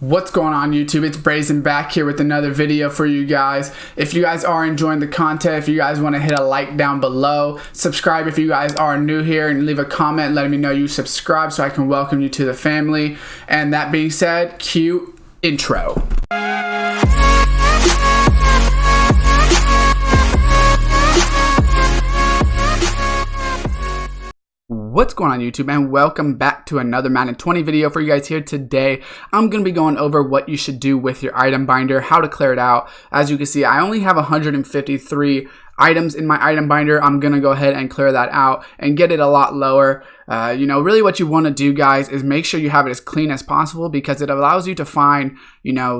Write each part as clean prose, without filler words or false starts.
What's going on YouTube? It's Brayzon back here with another video for you guys. If you guys are enjoying the content, if you guys want to hit a like down below, subscribe if you guys are new here, and leave a comment letting me know you subscribe so I can welcome you to the family. And that being said, cue intro. What's going on YouTube, and welcome back to another Madden 20 video for you guys here today. I'm going to be going over what you should do with your item binder, how to clear it out. As you can see, I only have 153 items in my item binder. I'm going to go ahead and clear that out and get it a lot lower. Really what you want to do, guys, is make sure you have it as clean as possible, because it allows you to find,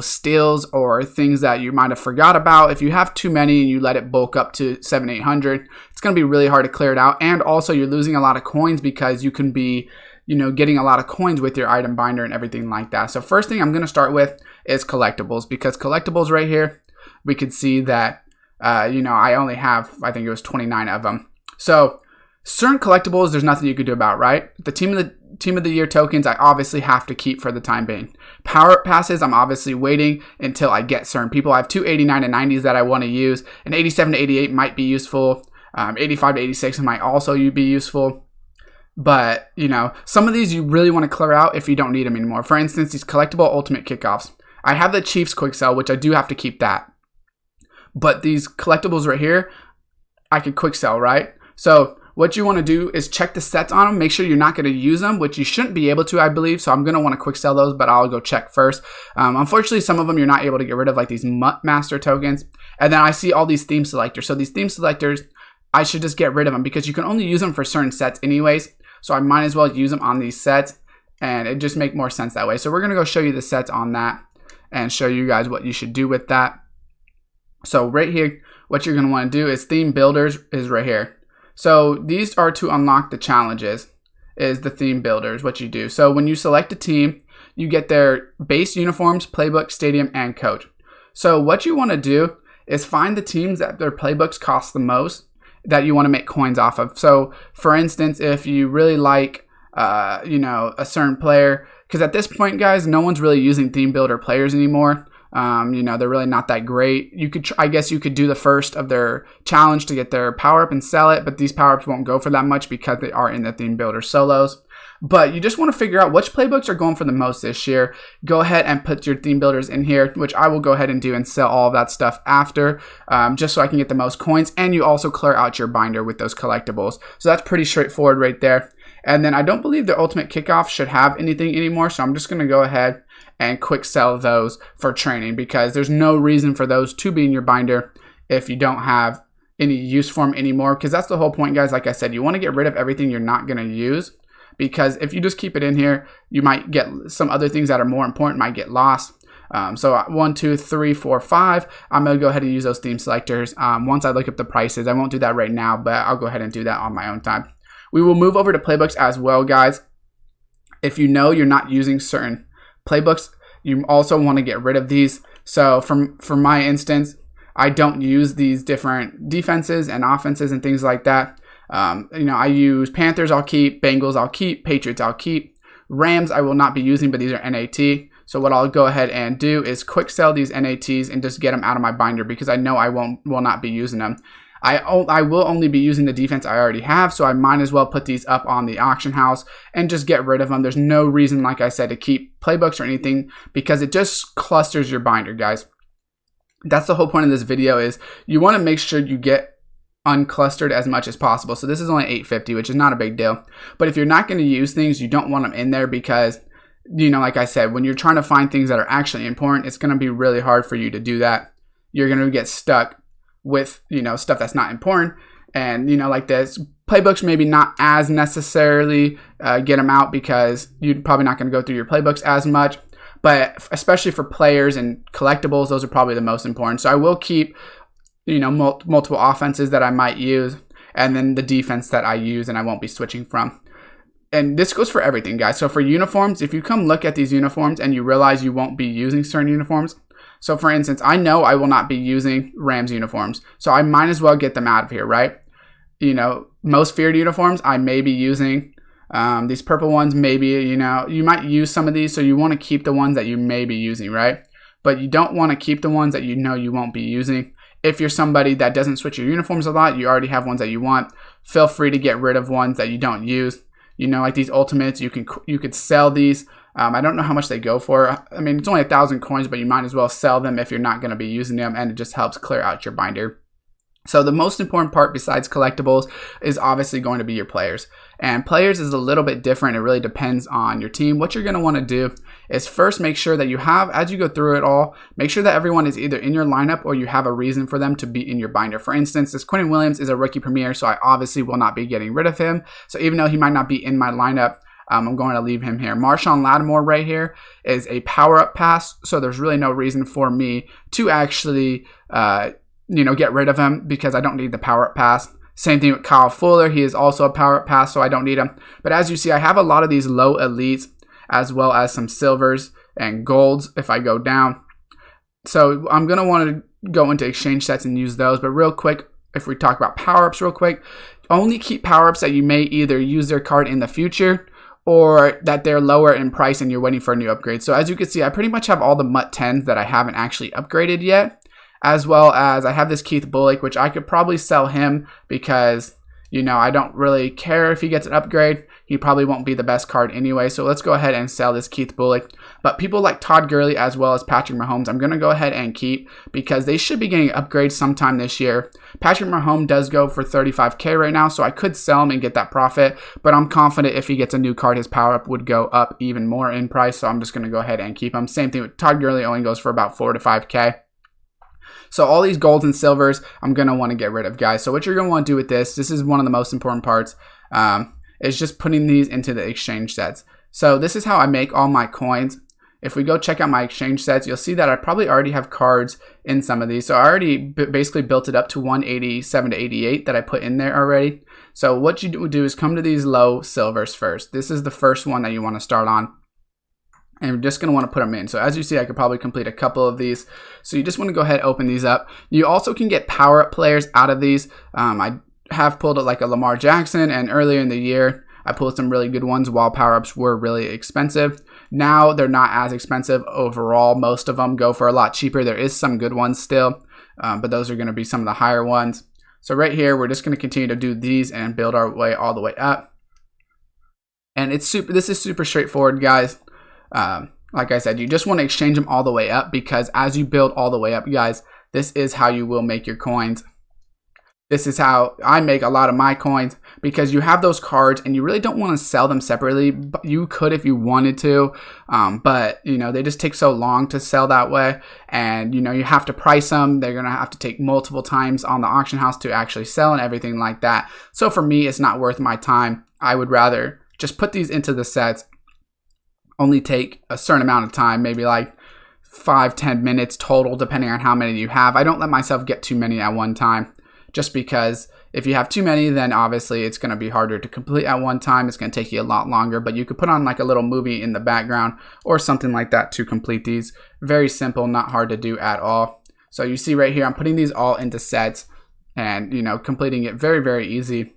steals or things that you might have forgot about. If you have too many and you let it bulk up to 700-800, it's going to be really hard to clear it out. And also you're losing a lot of coins, because you can be, getting a lot of coins with your item binder and everything like that. So first thing I'm going to start with is collectibles, because collectibles right here, we could see that, I only have, I think it was 29 of them. So certain collectibles, there's nothing you can do about, right? The team of the year tokens, I obviously have to keep for the time being. Power passes, I'm obviously waiting until I get certain people. I have two 89 and 90s that I want to use. An 87 to 88 might be useful. 85 to 86 might also be useful. But, some of these you really want to clear out if you don't need them anymore. For instance, these collectible ultimate kickoffs. I have the Chiefs quick sell, which I do have to keep that. But these collectibles right here, I could quick sell, right? So what you want to do is check the sets on them. Make sure you're not going to use them, which you shouldn't be able to, I believe. So I'm going to want to quick sell those, but I'll go check first. Unfortunately, some of them you're not able to get rid of, like these master tokens. And then I see all these theme selectors. So these theme selectors, I should just get rid of them, because you can only use them for certain sets anyways. So I might as well use them on these sets, and it just make more sense that way. So we're going to go show you the sets on that and show you guys what you should do with that. So right here, what you're going to want to do is theme builders is right here. So these are to unlock the challenges, is the theme builders, what you do. So when you select a team, you get their base uniforms, playbook, stadium, and coach. So what you want to do is find the teams that their playbooks cost the most that you want to make coins off of. So for instance, if you really like, a certain player, because at this point, guys, no one's really using theme builder players anymore. They're really not that great. You could, I guess you could do the first of their challenge to get their power up and sell it, but these power ups won't go for that much because they are in the theme builder solos. But you just want to figure out which playbooks are going for the most this year. Go ahead and put your theme builders in here, which I will go ahead and do and sell all of that stuff after, just so I can get the most coins. And you also clear out your binder with those collectibles. So that's pretty straightforward right there. And then I don't believe the ultimate kickoff should have anything anymore, so I'm just going to go ahead and quick sell those for training, because there's no reason for those to be in your binder if you don't have any use for them anymore, because that's the whole point, guys. Like I said, you want to get rid of everything you're not going to use, because if you just keep it in here, you might get some other things that are more important might get lost. So 1, 2, 3, 4, 5, I'm going to go ahead and use those theme selectors once I look up the prices. I won't do that right now, but I'll go ahead and do that on my own time. We will move over to playbooks as well, guys. If you know you're not using certain playbooks, you also want to get rid of these. So for my instance, I don't use these different defenses and offenses and things like that. I use Panthers, I'll keep. Bengals, I'll keep. Patriots, I'll keep. Rams, I will not be using, but these are NAT. So what I'll go ahead and do is quick sell these NATs and just get them out of my binder, because I know I will not be using them. I will only be using the defense I already have, so I might as well put these up on the auction house and just get rid of them. There's no reason, like I said, to keep playbooks or anything, because it just clusters your binder, guys. That's the whole point of this video, is you want to make sure you get unclustered as much as possible. So this is only 850, which is not a big deal. But if you're not going to use things, you don't want them in there, because, like I said, when you're trying to find things that are actually important, it's going to be really hard for you to do that. You're going to get stuck with stuff that's not important, and like this playbooks, maybe not as necessarily get them out, because you're probably not going to go through your playbooks as much, but especially for players and collectibles, those are probably the most important. So I will keep multiple offenses that I might use, and then the defense that I use and I won't be switching from. And this goes for everything, guys. So for uniforms, if you come look at these uniforms and you realize you won't be using certain uniforms, so for instance, I know I will not be using Rams uniforms, so I might as well get them out of here, right? Most feared uniforms, I may be using These purple ones, maybe, you know, you might use some of these, so you want to keep the ones that you may be using, right? But you don't want to keep the ones that you know you won't be using. If you're somebody that doesn't switch your uniforms a lot, you already have ones that you want, feel free to get rid of ones that you don't use. You know, like these ultimates, you could sell these. I don't know how much they go for. I mean, it's only 1,000 coins, but you might as well sell them if you're not going to be using them, and it just helps clear out your binder. So the most important part besides collectibles is obviously going to be your players. And players is a little bit different. It really depends on your team. What you're going to want to do is first make sure that you have, as you go through it all, make sure that everyone is either in your lineup or you have a reason for them to be in your binder. For instance, this Quentin Williams is a rookie premier, so I obviously will not be getting rid of him. So even though he might not be in my lineup, I'm going to leave him here. Marshawn Lattimore right here is a power-up pass, so there's really no reason for me to actually get rid of him because I don't need the power-up pass. Same thing with Kyle Fuller. He is also a power-up pass, so I don't need him. But as you see, I have a lot of these low elites as well as some silvers and golds if I go down. So I'm going to want to go into exchange sets and use those. But real quick, if we talk about power-ups real quick, only keep power-ups that you may either use their card in the future or that they're lower in price and you're waiting for a new upgrade. So as you can see, I pretty much have all the MUT 10s that I haven't actually upgraded yet. As well as I have this Keith Bullock, which I could probably sell him because, you know, I don't really care if he gets an upgrade. He probably won't be the best card anyway. So let's go ahead and sell this Keith Bullock. But people like Todd Gurley as well as Patrick Mahomes, I'm going to go ahead and keep because they should be getting upgrades sometime this year. Patrick Mahomes does go for 35K right now, so I could sell him and get that profit. But I'm confident if he gets a new card, his power up would go up even more in price. So I'm just going to go ahead and keep him. Same thing with Todd Gurley, only goes for about 4 to 5K. So all these golds and silvers, I'm going to want to get rid of, guys. So what you're going to want to do with this is one of the most important parts, is just putting these into the exchange sets. So this is how I make all my coins. If we go check out my exchange sets, you'll see that I probably already have cards in some of these. So I already basically built it up to 187 to 88 that I put in there already. So what you do is come to these low silvers first. This is the first one that you want to start on. And you're just going to want to put them in. So as you see, I could probably complete a couple of these. So you just want to go ahead and open these up. You also can get power-up players out of these. I have pulled it like a Lamar Jackson, and earlier in the year, I pulled some really good ones while power-ups were really expensive. Now they're not as expensive overall. Most of them go for a lot cheaper. There is some good ones still, but those are going to be some of the higher ones. So right here, we're just going to continue to do these and build our way all the way up. And this is super straightforward, guys. Like I said, you just want to exchange them all the way up because as you build all the way up, guys, this is how you will make your coins. This is how I make a lot of my coins because you have those cards and you really don't want to sell them separately. But you could if you wanted to, but you know, they just take so long to sell that way, and you know, you have to price them. They're going to have to take multiple times on the auction house to actually sell and everything like that. So for me, it's not worth my time. I would rather just put these into the sets. Only take a certain amount of time, maybe like 5-10 minutes total, depending on how many you have. I don't let myself get too many at one time, just because if you have too many, then obviously it's going to be harder to complete at one time. It's going to take you a lot longer, but you could put on like a little movie in the background or something like that to complete these. Very simple, not hard to do at all. So you see right here, I'm putting these all into sets and, you know, completing it very, very easy.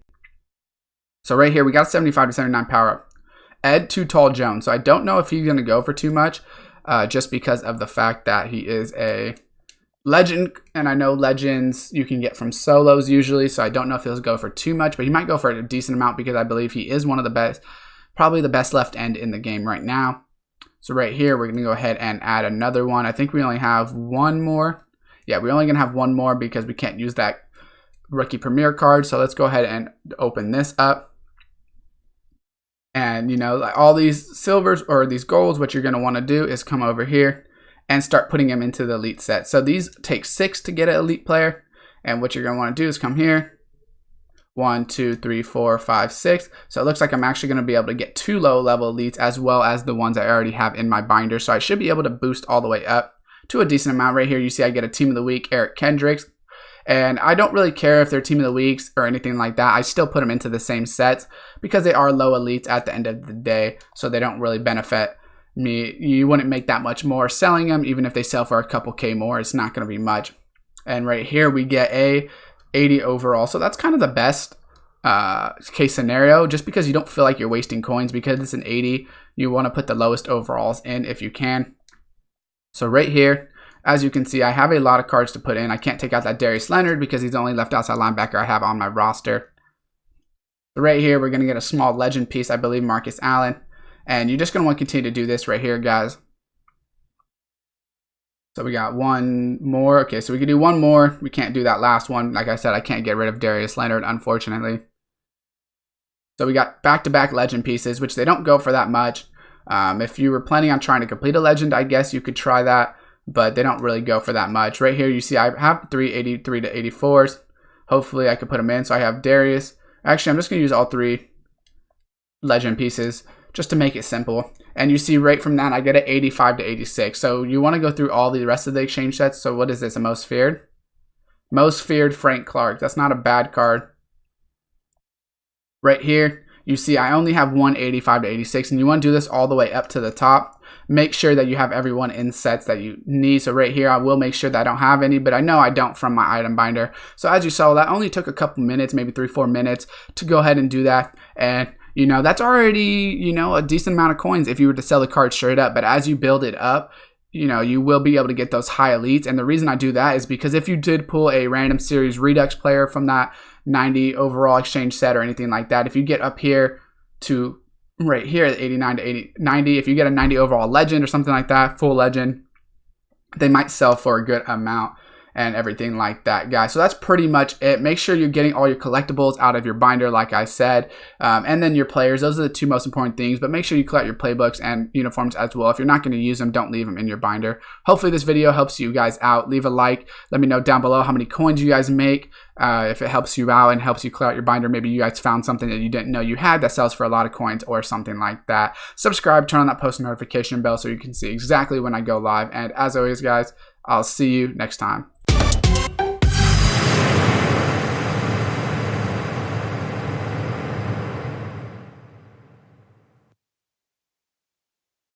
So right here, we got 75 to 79 power up. Ed Too Tall Jones. So I don't know if he's going to go for too much just because of the fact that he is a legend. And I know legends you can get from solos usually. So I don't know if he'll go for too much, but he might go for a decent amount because I believe he is one of the best, probably the best left end in the game right now. So right here, we're going to go ahead and add another one. I think we only have one more. Yeah, we're only going to have one more because we can't use that rookie premier card. So let's go ahead and open this up. And, you know, like all these silvers or these golds, what you're going to want to do is come over here and start putting them into the elite set. So these take 6 to get an elite player. And what you're going to want to do is come here. 1, 2, 3, 4, 5, 6. So it looks like I'm actually going to be able to get 2 low level elites as well as the ones I already have in my binder. So I should be able to boost all the way up to a decent amount. Right here, you see I get a team of the week, Eric Kendricks. And I don't really care if they're team of the weeks or anything like that. I still put them into the same sets because they are low elites at the end of the day. So they don't really benefit me. You wouldn't make that much more selling them. Even if they sell for a couple K more, it's not going to be much. And right here we get a 80 overall. So that's kind of the best case scenario, just because you don't feel like you're wasting coins. Because it's an 80, you want to put the lowest overalls in if you can. So right here, as you can see, I have a lot of cards to put in. I can't take out that Darius Leonard because he's the only left outside linebacker I have on my roster. So right here, we're going to get a small legend piece, I believe Marcus Allen. And you're just going to want to continue to do this right here, guys. So we got one more. Okay, so we can do one more. We can't do that last one. Like I said, I can't get rid of Darius Leonard, unfortunately. So we got back-to-back legend pieces, which they don't go for that much. If you were planning on trying to complete a legend, I guess you could try that, but they don't really go for that much. Right here, you see I have 383 to 84s. Hopefully, I could put them in. So I have Darius. Actually, I'm just going to use all 3 legend pieces just to make it simple. And you see right from that, I get an 85 to 86. So you want to go through all the rest of the exchange sets. So what is this, a most feared? Most feared Frank Clark. That's not a bad card. Right here, you see I only have 185 to 86, and you want to do this all the way up to the top. Make sure that you have everyone in sets that you need. So right here, I will make sure that I don't have any, but I know I don't from my item binder. So as you saw, that only took a couple minutes, maybe 3-4 minutes to go ahead and do that. And you know, that's already, you know, a decent amount of coins if you were to sell the card straight up. But as you build it up, you know, you will be able to get those high elites. And the reason I do that is because if you did pull a random series Redux player from that 90 overall exchange set or anything like that, if you get up here to right here at 89 to 90, if you get a 90 overall legend or something like that, full legend, they might sell for a good amount and everything like that, guys. So that's pretty much it. Make sure you're getting all your collectibles out of your binder, like I said, and then your players. Those are the 2 most important things, but make sure you collect your playbooks and uniforms as well. If you're not going to use them, don't leave them in your binder. Hopefully this video helps you guys out. Leave a like. Let me know down below how many coins you guys make. If it helps you out and helps you clear out your binder, maybe you guys found something that you didn't know you had that sells for a lot of coins or something like that. Subscribe, turn on that post notification bell so you can see exactly when I go live. And as always, guys, I'll see you next time.